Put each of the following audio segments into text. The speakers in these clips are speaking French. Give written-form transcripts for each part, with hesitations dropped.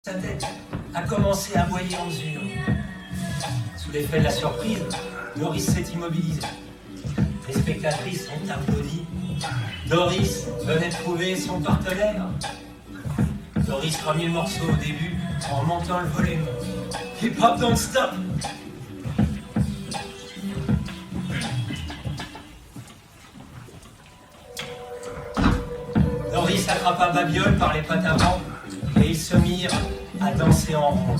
Sa tête a commencé à aboyer en mesure. Sous l'effet de la surprise, Doris s'est immobilisée. Les spectatrices ont applaudi. Doris venait de trouver son partenaire. Doris remit le morceau au début en montant le volume. Hip hop don't stop. Doris attrapa Babiole par les pattes avant et ils se mirent à danser en rond.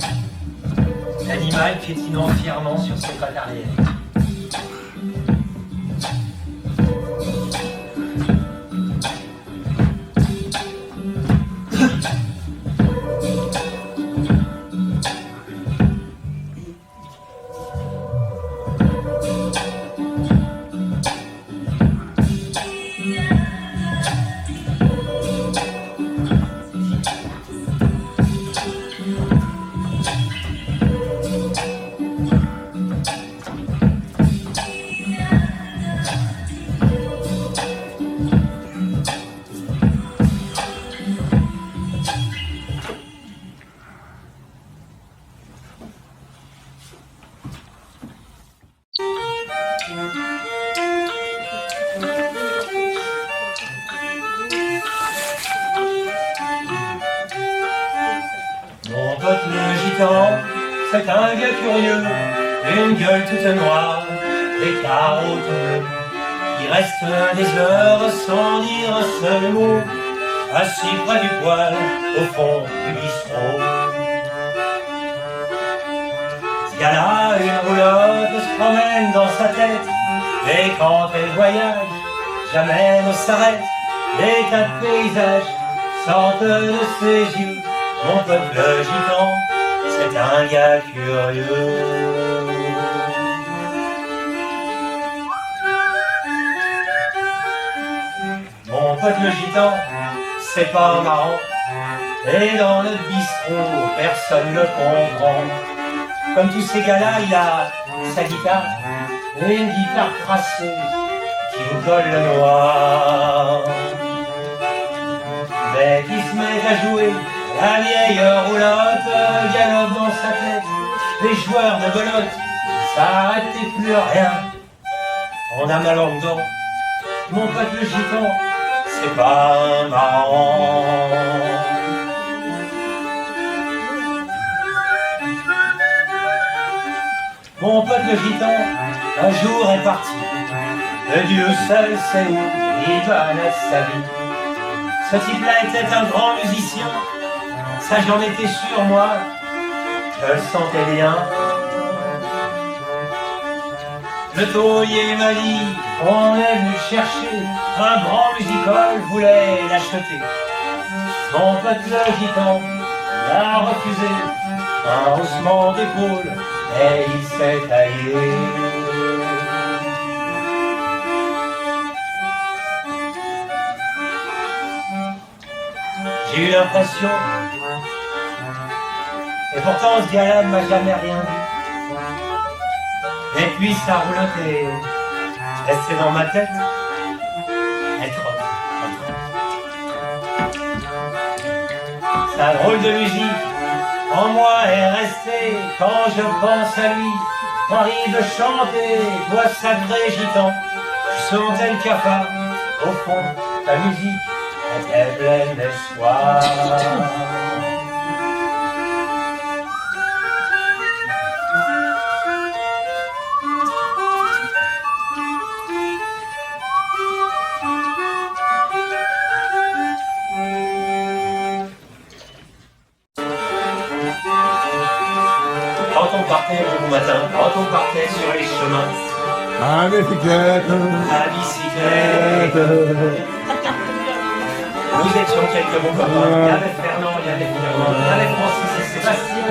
L'animal piétinant fièrement sur ses pattes arrière. Mon pote le gitan, c'est un gars curieux, une gueule toute noire, des carreaux tout bleus. Il reste des heures sans dire un seul mot, assis près du poêle, au fond du bistrot. Ce gars-là, une roulotte se promène dans sa tête, et quand elle voyage, jamais ne s'arrête. Des tas de paysages sortent de ses yeux. Mon pote le gitan, c'est un gars curieux. Mon pote le gitan, c'est pas marrant. Et dans le bistrot, personne ne comprend. Comme tous ces gars-là, il a sa guitare, et une guitare tracée qui vous colle le noir. Mais qui se met à jouer la vieille roulotte, galope dans sa tête. Les joueurs de belote s'arrêtent et plus rien. On a ma langue d'or, mon pote le gitan, c'est pas marrant. Mon pote le gitan, un jour est parti. Le Dieu seul sait où il va mettre sa vie. Ce type-là était un grand musicien. Ça j'en étais sûr moi, je le sentais bien. Le taulier m'a dit, on est venu chercher, un grand music-hall voulait l'acheter. Mon pote le gitan l'a refusé, un haussement d'épaule, et il s'est taillé. J'ai eu l'impression, et pourtant ce gars-là ne m'a jamais rien dit. Et puis sa roulotte est restée dans ma tête. Elle trotte. Sa drôle de musique en moi est restée. Quand je pense à lui, envie de chanter, toi sacré gitan, je sentais le cafard. Au fond, ta musique était pleine d'espoir. Quand on partait le bon matin, quand on partait sur les chemins, à bicyclette, nous étions quelques bons copains. Il y avait Fernand, il y avait Fernand, il y avait Francis et Sébastien.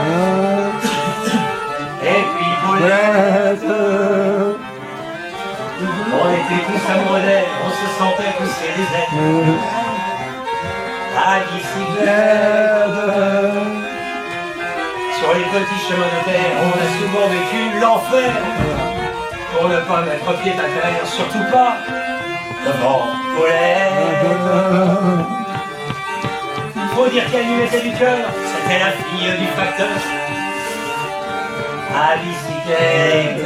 Et puis Paulette. On était tous amoureux d'elle, on se sentait pousser les ailes. À bicyclette. Sur les petits chemins de terre, on a souvent vécu l'enfer. Pour ne pas mettre pied à terre, surtout pas devant Paulette. Faut dire qu'elle lui mettait du cœur, c'était C'était la fille du facteur à bicyclette.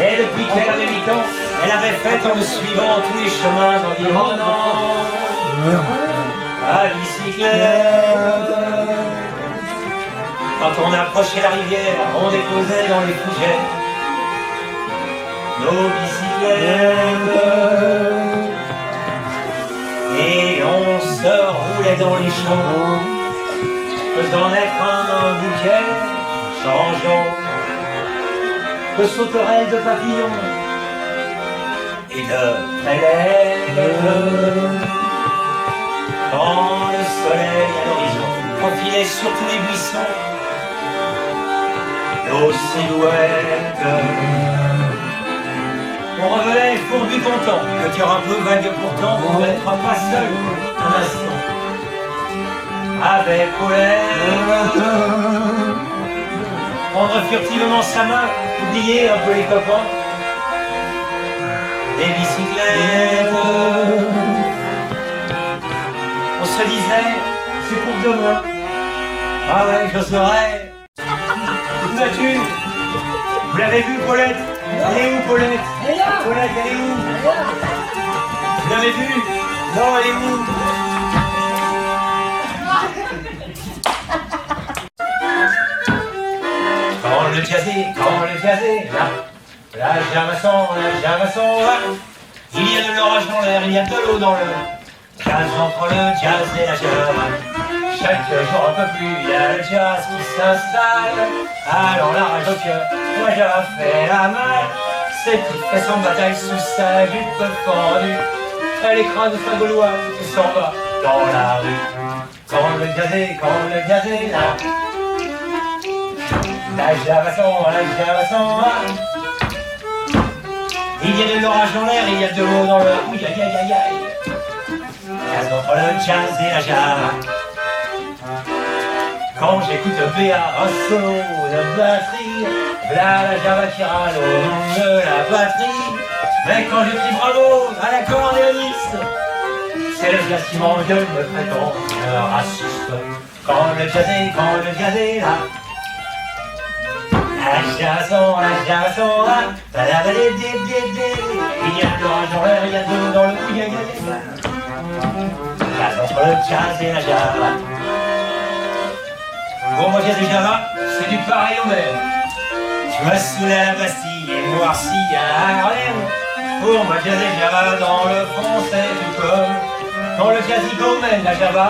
Et depuis qu'elle avait 8 ans, elle avait fait en le suivant tous les chemins environnants à bicyclette. Quand on approchait la rivière, on déposait dans les fougères nos bicyclettes. Et on se roulait dans les champs, faisant naître un bouquet changeant de sauterelles, de papillons et de prélèves. Quand le soleil à l'horizon profilait sur tous les buissons nos silhouettes, on revenait fourbu content, le cœur un peu vague pourtant, pour n'être pas seul un instant avec Paulette. Prendre furtivement sa main, oublier un peu les copains, les bicyclettes. On se disait, c'est pour demain. Ah ouais, j'oserais. Où vas-tu? Vous l'avez vu, Paulette? Elle est où, Paulette? Elle est là. Paulette, elle est où? Elle est là. Vous l'avez vu? Non, elle est où? Quand le jazé, là, la Jamasson, là, il y a de l'orage dans l'air, il y a de l'eau dans le jazz entre le jazz et la jazz. Chaque jour un peu plus, il y a le jazz qui s'installe. Alors la rage au cœur, moi j'ai fait la malle. C'est qu'il fait son bataille sous sa jupe fendue. Elle écrase sa gauloise et s'en va dans la rue. Quand le jazé, là, la Jamasson, il y a de l'orage dans l'air, il y a de l'eau dans le... Ouh, aïe, aïe, aïe, aïe. Jazz entre le jazz et la java. Quand j'écoute B.A. un solo de batterie, là la java qui râle au nom de la batterie. Mais quand je crie bravo à l'accordéoniste, c'est le jazz qui m'engueule, me prétend raciste. Quand le jazé, là, la Jamasson, là, il y a de l'orage dans l'air, il y a de l'eau dans le couille, jazz entre le jazz et la java. Pour moi, jazz et java, c'est du pareil au même. Tu m'as saoulé à la Bastille et noirci à Harlem. Pour moi, jazz et java, dans le fond, c'est tout comme. Quand le jazz go mène la java,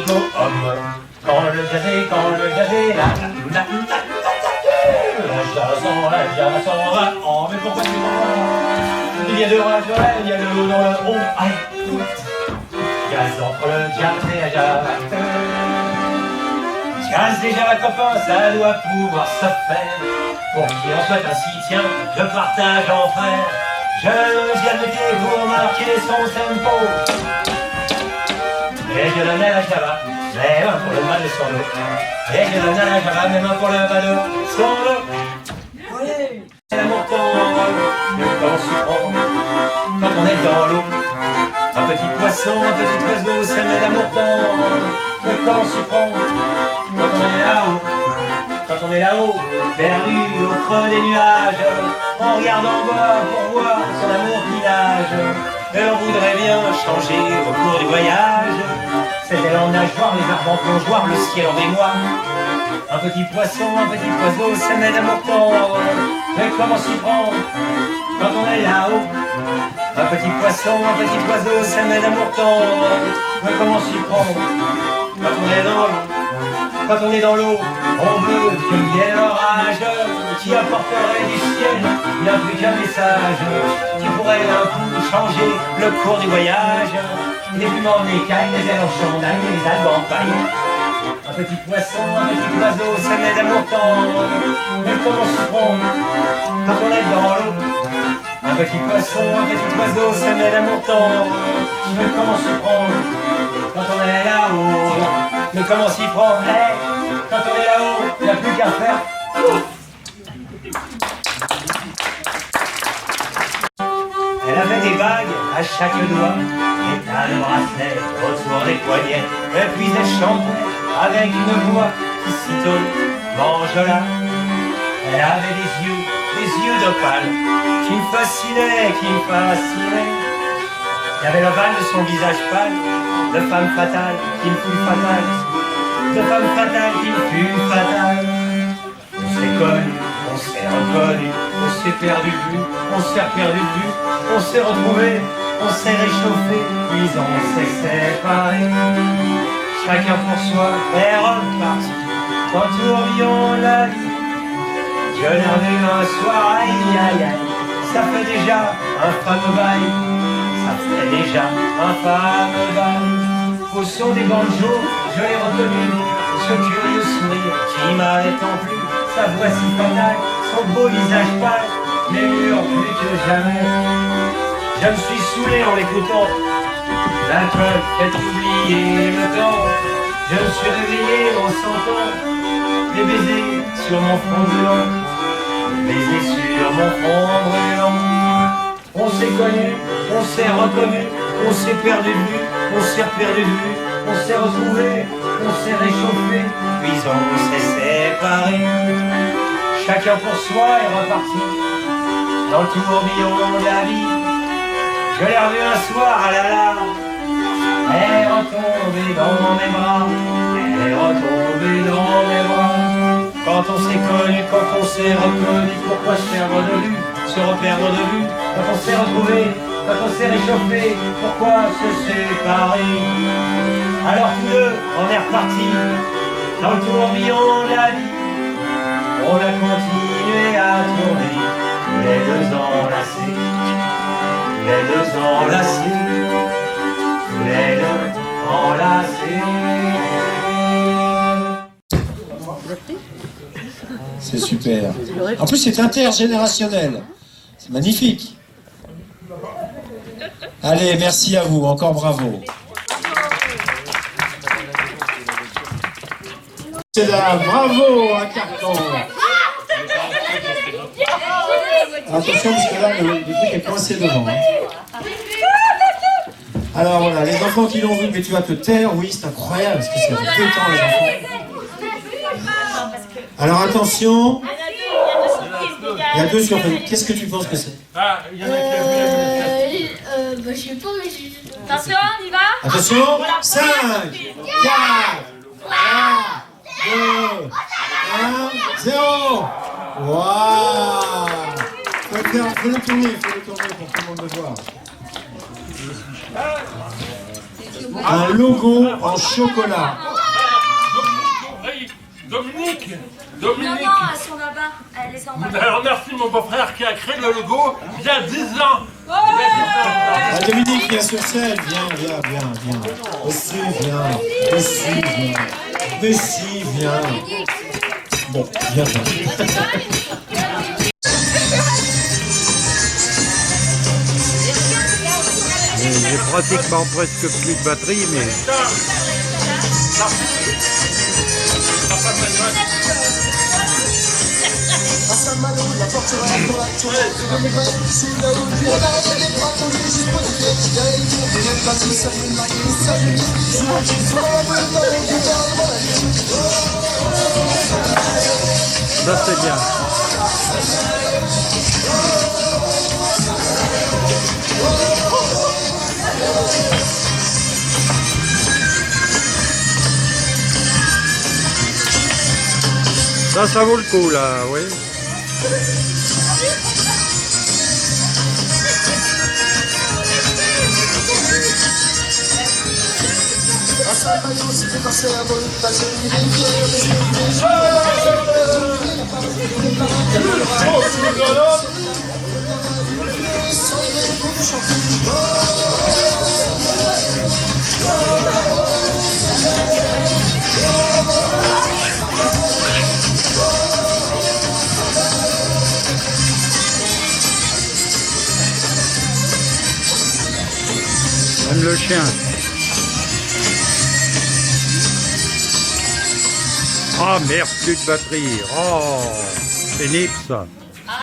go homme. Quand le jazz là, la Jamasson, là, oh, mais pourquoi tu m'en il y a de l'orage dans l'air, il y a de l'eau dans le rond. Allez, jazz entre le jazz et la java. Jazz et java copain, ça doit pouvoir se faire. Pour qui en soit ainsi, tiens, je partage en frère. Je viens de pied pour marquer son tempo. Et je donne à la java, même un pour le bas de son dos. Et je donne à la java, même un pour le bas de son dos. Oui, c'est l'amour tendre, le temps suprême, quand on est dans l'eau. Un petit poisson, un petit oiseau, c'est l'amour tendre, le temps suprême, quand on est là-haut. Quand on est là-haut, perdu au creux des nuages, on regarde en bas pour voir son amour qui nage. Et on voudrait bien changer au cours du voyage. C'était en nageoire, les arbres en plongeoir, le ciel en mémoire. Un petit poisson, un petit oiseau, ça m'aide à m'entendre. Mais comment s'y prendre quand on est là-haut? Un petit poisson, un petit oiseau, ça m'aide à m'entendre. Mais comment s'y prendre quand on est dans l'eau? Quand on est dans l'eau, on veut qu'il vienne l'orage qui apporterait du ciel bien plus qu'un message qui pourrait d'un coup changer le cours du voyage. Les plumes en écailles, les ailes en chandail et les algues en paille. Un petit poisson, un petit oiseau, ça m'aide à m'entendre. Mais comment s'y prendre quand on est dans l'eau? Un petit poisson, un petit oiseau, ça m'aide à m'entendre. Mais comment s'y prendre quand on est là-haut? Mais comment s'y prendre quand on est là-haut? Il n'y a plus qu'à faire. Elle avait des bagues à chaque doigt et un bracelet autour des poignet, et puis elle chantait avec une voix qui sitôt m'enjola. Elle avait des yeux d'opale, qui me fascinaient, qui me fascinaient. Il y avait l'ovale de son visage pâle, de femme fatale qui me fut fatale, de femme fatale qui me fut fatale. On s'est connu, on s'est reconnu, on s'est perdu de vue, on s'est perdu de vue, on s'est retrouvé, on s'est réchauffé, puis on s'est séparé. Chacun pour soi est reparti, quand tourbillon la vie. Je l'ai revu un soir, aïe aïe aïe, ça fait déjà un fameux bail, ça fait déjà un fameux bail. Au son des banjos, je l'ai reconnu, ce curieux sourire qui m'avait tant plu, sa voix si fatale, son beau visage pâle, les murs plus que jamais. Je me suis saoulé en l'écoutant, l'alcool fait oublier le temps. Je me suis réveillé en sentant des baisers sur mon front brûlant, des baisers sur mon front brûlant. On s'est connu, on s'est reconnu, on s'est perdu de vue, on s'est perdu de vue, on s'est retrouvé, on s'est réchauffé, puis on s'est séparé. Chacun pour soi est reparti dans le tourbillon de la vie. Je l'ai revu un soir, ah là là, elle est retombée dans mes bras, elle est retombée dans mes bras. Quand on s'est connu, quand on s'est reconnu, pourquoi se perdre de vue, se reperdre de vue? Quand on s'est retrouvé, quand on s'est réchauffé, pourquoi se séparer? Alors tous deux, on est repartis dans le tourbillon de la vie. On a continué à tourner, les deux enlacés, les deux enlacés, les deux enlacés. C'est super. En plus, c'est intergénérationnel. C'est magnifique. Allez, merci à vous. Encore bravo. C'est là, bravo, un carton. Attention, parce que là, le truc est coincé devant. Hein. Alors voilà, les enfants qui l'ont vu, mais tu vas te taire, oui, c'est incroyable, parce que c'est détend les enfants. Alors attention, il y a deux surprises. Qu'est-ce que tu penses que c'est? Ah, il y en a qui a vu je sais pas, mais je... Attention, on y va. Attention, 5, 4, 3, 2, 1, 0. Waouh! Faut le tourner pour que tout le monde le voit. Un logo en chocolat. Dominique. Non, elles sont là-bas. Elles les ont là-bas. Alors merci mon beau-frère qui a créé le logo il y a 10 ans. Ah, Dominique, viens sur scène. Viens. Aussi, viens. Messi, viens. Bon, viens. J'ai pratiquement presque plus de batterie, mais... Ça c'est bien. Ça vaut le coup là, oui. Même le chien. Ah merde, plus de batterie. Oh, pénible ça.